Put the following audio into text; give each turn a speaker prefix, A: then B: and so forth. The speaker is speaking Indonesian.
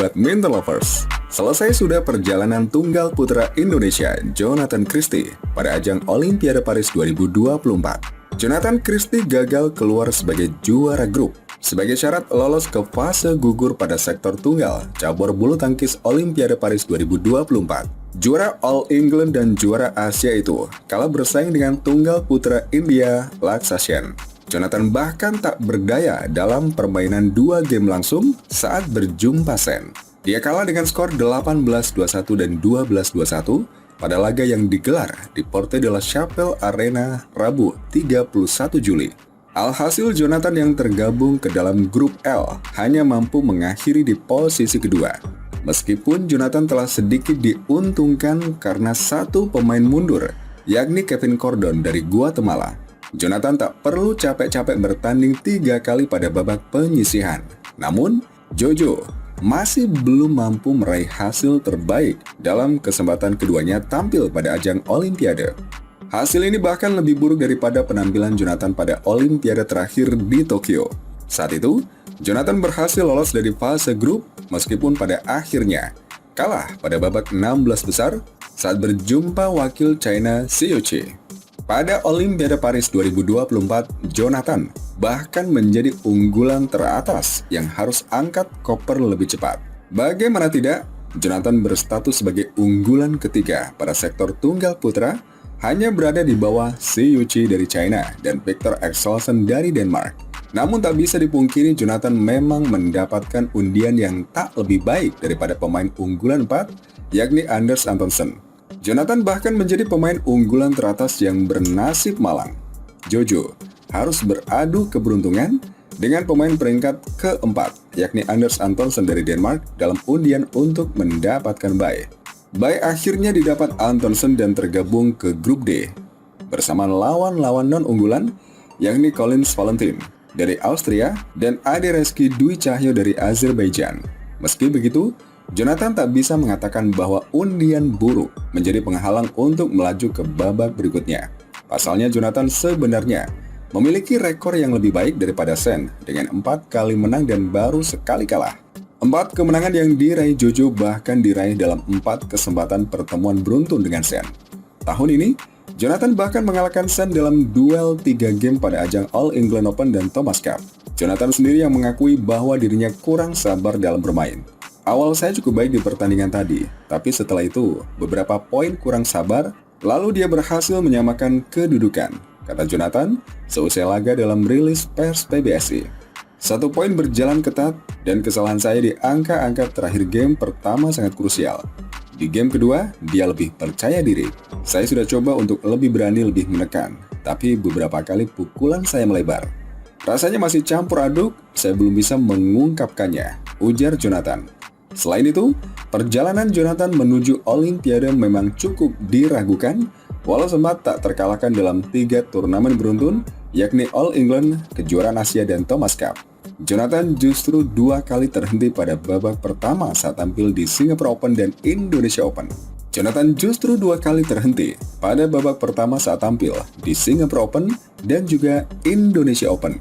A: Badminton Lovers, selesai sudah perjalanan tunggal putra Indonesia Jonathan Christie pada ajang Olimpiade Paris 2024. Jonathan Christie gagal keluar sebagai juara grup sebagai syarat lolos ke fase gugur pada sektor tunggal cabur bulu tangkis Olimpiade Paris 2024. Juara All England dan juara Asia itu kalah bersaing dengan tunggal putra India Lakshya Sen. Jonathan bahkan tak berdaya dalam permainan 2 game langsung saat berjumpa Sen. Dia kalah dengan skor 18-21 dan 12-21 pada laga yang digelar di Porte de la Chapelle Arena Rabu 31 Juli. Alhasil Jonathan yang tergabung ke dalam grup L hanya mampu mengakhiri di posisi kedua. Meskipun Jonathan telah sedikit diuntungkan karena satu pemain mundur, yakni Kevin Cordon dari Guatemala. Jonathan tak perlu capek-capek bertanding 3 kali pada babak penyisihan. Namun, Jojo masih belum mampu meraih hasil terbaik dalam kesempatan keduanya tampil pada ajang Olimpiade. Hasil ini bahkan lebih buruk daripada penampilan Jonathan pada Olimpiade terakhir di Tokyo. Saat itu, Jonathan berhasil lolos dari fase grup meskipun pada akhirnya kalah pada babak 16 besar saat berjumpa wakil China Xiu Qi. Pada Olimpiade Paris 2024, Jonathan bahkan menjadi unggulan teratas yang harus angkat koper lebih cepat. Bagaimana tidak, Jonathan berstatus sebagai unggulan ketiga pada sektor tunggal putra, hanya berada di bawah Xiu Qi dari China dan Victor Axelsen dari Denmark. Namun tak bisa dipungkiri Jonathan memang mendapatkan undian yang tak lebih baik daripada pemain unggulan 4, yakni Anders Antonsen. Jonathan bahkan menjadi pemain unggulan teratas yang bernasib malang. Jojo harus beradu keberuntungan dengan pemain peringkat keempat, yakni Anders Antonsen dari Denmark dalam undian untuk mendapatkan bye. Bye akhirnya didapat Antonsen dan tergabung ke grup D bersama lawan-lawan non-unggulan, yakni Collins Valentin dari Austria dan Ade Reski Dwi Cahyo dari Azerbaijan. Meski begitu, Jonathan tak bisa mengatakan bahwa undian buruk menjadi penghalang untuk melaju ke babak berikutnya. Pasalnya Jonathan sebenarnya memiliki rekor yang lebih baik daripada Sen dengan 4 kali menang dan baru sekali kalah. 4 kemenangan yang diraih Jojo bahkan diraih dalam 4 kesempatan pertemuan beruntun dengan Sen. Tahun ini, Jonathan bahkan mengalahkan Sen dalam duel 3 game pada ajang All England Open dan Thomas Cup. Jonathan sendiri yang mengakui bahwa dirinya kurang sabar dalam bermain. Awal saya cukup baik di pertandingan tadi, tapi setelah itu beberapa poin kurang sabar, lalu dia berhasil menyamakan kedudukan, kata Jonathan seusai laga dalam rilis pers PBSI. 1 poin berjalan ketat dan kesalahan saya di angka-angka terakhir game pertama sangat krusial. Di game kedua, dia lebih percaya diri. Saya sudah coba untuk lebih berani lebih menekan, tapi beberapa kali pukulan saya melebar. Rasanya masih campur aduk, saya belum bisa mengungkapkannya, ujar Jonathan. Selain itu, perjalanan Jonathan menuju Olimpiade memang cukup diragukan, walau sempat tak terkalahkan dalam 3 turnamen beruntun, yakni All England, kejuaraan Asia, dan Thomas Cup. Jonathan justru 2 kali terhenti pada babak pertama saat tampil di Singapore Open dan Indonesia Open. Jonathan justru 2 kali terhenti pada babak pertama saat tampil di Singapore Open dan juga Indonesia Open.